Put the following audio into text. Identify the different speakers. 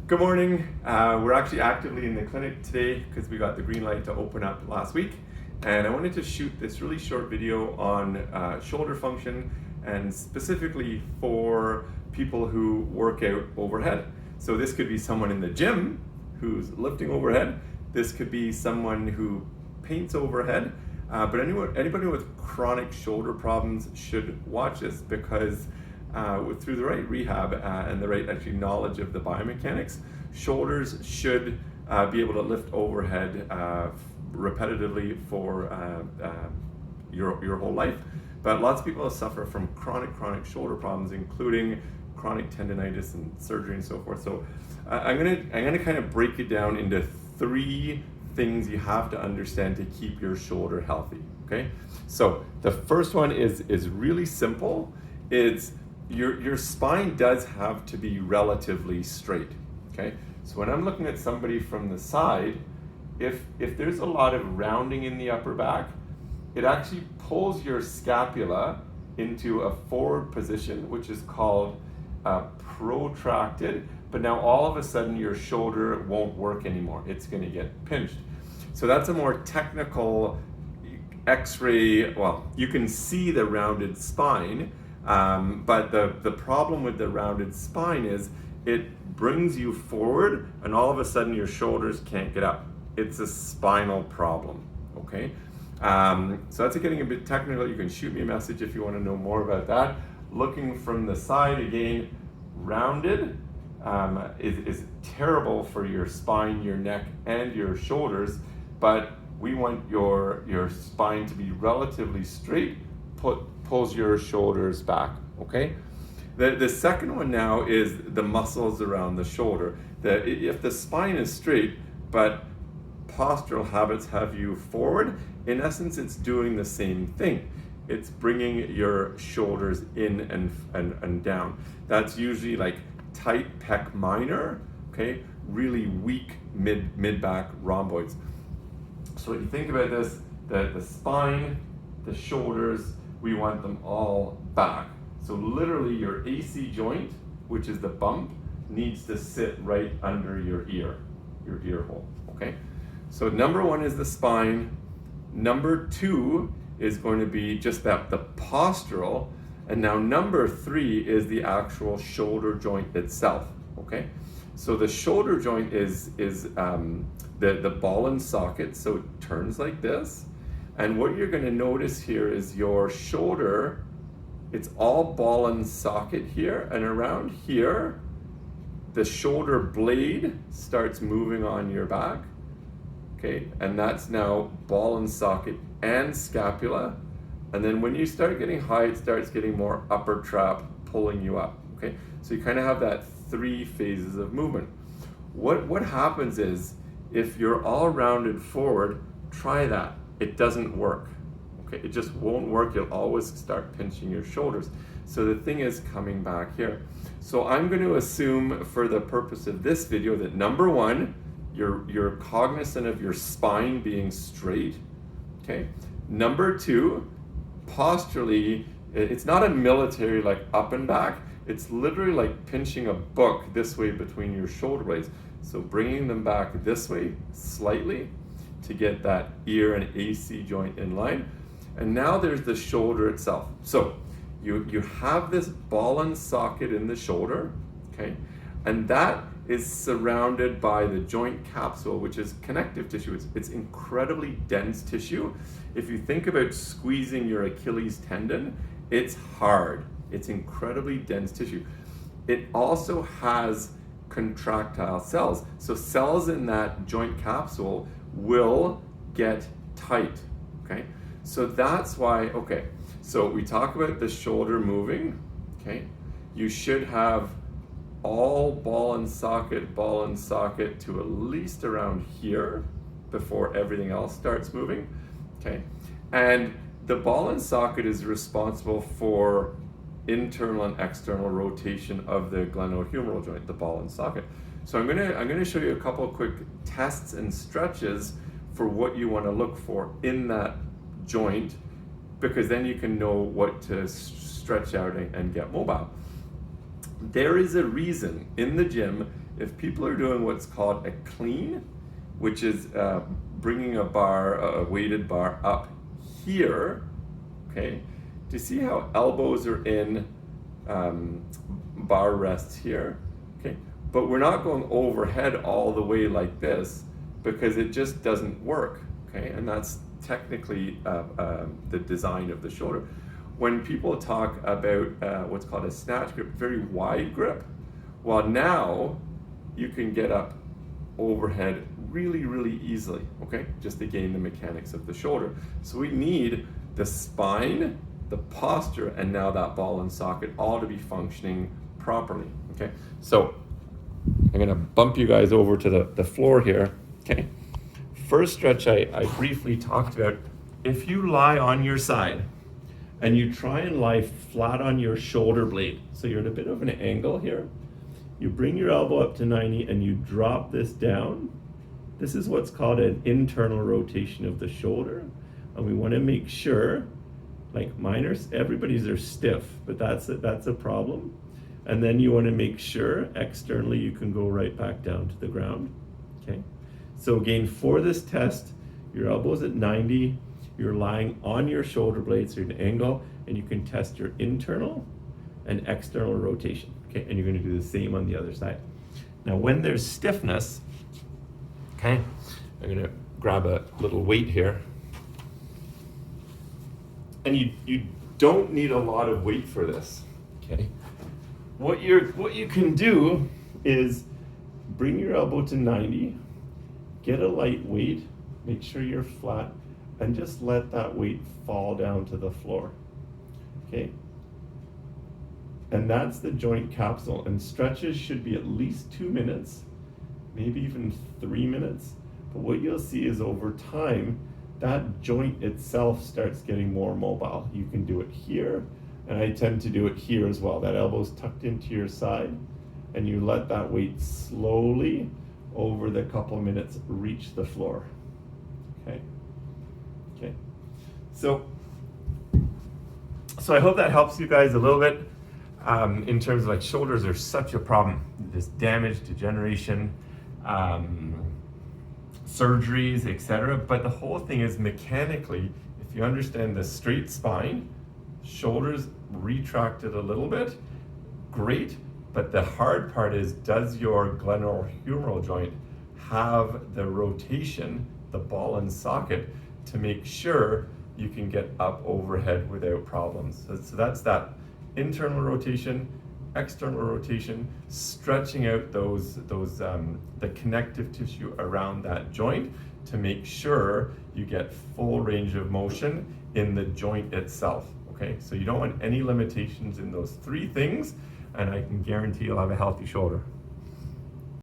Speaker 1: Good morning. We're actually actively in the clinic today because we got the green light to open up last week. And I wanted to shoot this really short video on shoulder function and specifically for people who work out overhead. So this could be someone in the gym who's lifting overhead. This could be someone who paints overhead. But anybody with chronic shoulder problems should watch this because through the right rehab and the right knowledge of the biomechanics, shoulders should be able to lift overhead repetitively for your whole life. But lots of people suffer from chronic shoulder problems, including chronic tendonitis and surgery and so forth. So I'm gonna kind of break it down into 3 things you have to understand to keep your shoulder healthy. Okay, so the first one is really simple. It's your spine does have to be relatively straight. Okay, so when I'm looking at somebody from the side, if there's a lot of rounding in the upper back, it actually pulls your scapula into a forward position, which is called protracted. But now all of a sudden your shoulder won't work anymore. It's going to get pinched. So that's a more technical X-ray. Well, you can see the rounded spine. But the problem with the rounded spine is it brings you forward and all of a sudden your shoulders can't get up. It's a spinal problem, okay? So that's getting a bit technical. You can shoot me a message if you want to know more about that. Looking from the side again, rounded is terrible for your spine, your neck, and your shoulders, but we want your spine to be relatively straight, pulls your shoulders back, okay? The second one now is the muscles around the shoulder. If the spine is straight, but postural habits have you forward, in essence, it's doing the same thing. It's bringing your shoulders in and down. That's usually like tight pec minor, okay? Really weak mid-back rhomboids. So when you think about this, the spine, the shoulders, we want them all back. So literally your AC joint, which is the bump, needs to sit right under your ear hole, okay? So number 1 is the spine. Number 2 is going to be just the postural. And now number 3 is the actual shoulder joint itself, okay? So the shoulder joint is the ball and socket, so it turns like this. And what you're going to notice here is your shoulder, it's all ball and socket here, and around here, the shoulder blade starts moving on your back, okay? And that's now ball and socket and scapula. And then when you start getting high, it starts getting more upper trap, pulling you up, okay? So you kind of have that 3 phases of movement. What happens is, if you're all rounded forward, try that. It doesn't work, okay? It just won't work. You'll always start pinching your shoulders. So the thing is coming back here. So I'm going to assume for the purpose of this video that number 1, you're cognizant of your spine being straight, okay? Number 2, posturally, it's not a military like up and back. It's literally like pinching a book this way between your shoulder blades. So bringing them back this way slightly to get that ear and AC joint in line. And now there's the shoulder itself. So you have this ball and socket in the shoulder, okay? And that is surrounded by the joint capsule, which is connective tissue. It's incredibly dense tissue. If you think about squeezing your Achilles tendon, it's hard. It's incredibly dense tissue. It also has contractile cells. So cells in that joint capsule will get tight, okay? So that's why, okay, so we talk about the shoulder moving, okay? You should have all ball and socket to at least around here before everything else starts moving, okay? And the ball and socket is responsible for internal and external rotation of the glenohumeral joint, the ball and socket. So I'm gonna show you a couple of quick tests and stretches for what you want to look for in that joint, because then you can know what to stretch out and get mobile. There is a reason in the gym, if people are doing what's called a clean, which is bringing a weighted bar up here, okay, to see how elbows are in bar rests here, okay, but we're not going overhead all the way like this because it just doesn't work, okay, and that's technically the design of the shoulder. When people talk about what's called a snatch grip, very wide grip, well, now you can get up overhead really, really easily, okay? Just to gain the mechanics of the shoulder. So we need the spine, the posture, and now that ball and socket all to be functioning properly, okay? So I'm gonna bump you guys over to the floor here, okay? First stretch I briefly talked about, if you lie on your side, and you try and lie flat on your shoulder blade. So you're at a bit of an angle here. You bring your elbow up to 90 and you drop this down. This is what's called an internal rotation of the shoulder. And we want to make sure, like everybody's are stiff, but that's a problem. And then you want to make sure externally you can go right back down to the ground, okay? So again, for this test, your elbow's at 90, you're lying on your shoulder blades, so you're at an angle, and you can test your internal and external rotation, okay? And you're gonna do the same on the other side. Now, when there's stiffness, okay, I'm gonna grab a little weight here. And you don't need a lot of weight for this, okay? What you can do is bring your elbow to 90, get a light weight, make sure you're flat, and just let that weight fall down to the floor, okay? And that's the joint capsule, and stretches should be at least 2 minutes, maybe even 3 minutes. But what you'll see is over time, that joint itself starts getting more mobile. You can do it here, and I tend to do it here as well. That elbow's tucked into your side, and you let that weight slowly, over the couple minutes, reach the floor, okay? Okay, so I hope that helps you guys a little bit in terms of like shoulders are such a problem. This damage, degeneration, surgeries, etc. But the whole thing is mechanically, if you understand the straight spine, shoulders retracted a little bit, great. But the hard part is, does your glenohumeral joint have the rotation, the ball and socket, to make sure you can get up overhead without problems. So that's that internal rotation, external rotation, stretching out the connective tissue around that joint to make sure you get full range of motion in the joint itself, okay? So you don't want any limitations in those 3 things, and I can guarantee you'll have a healthy shoulder.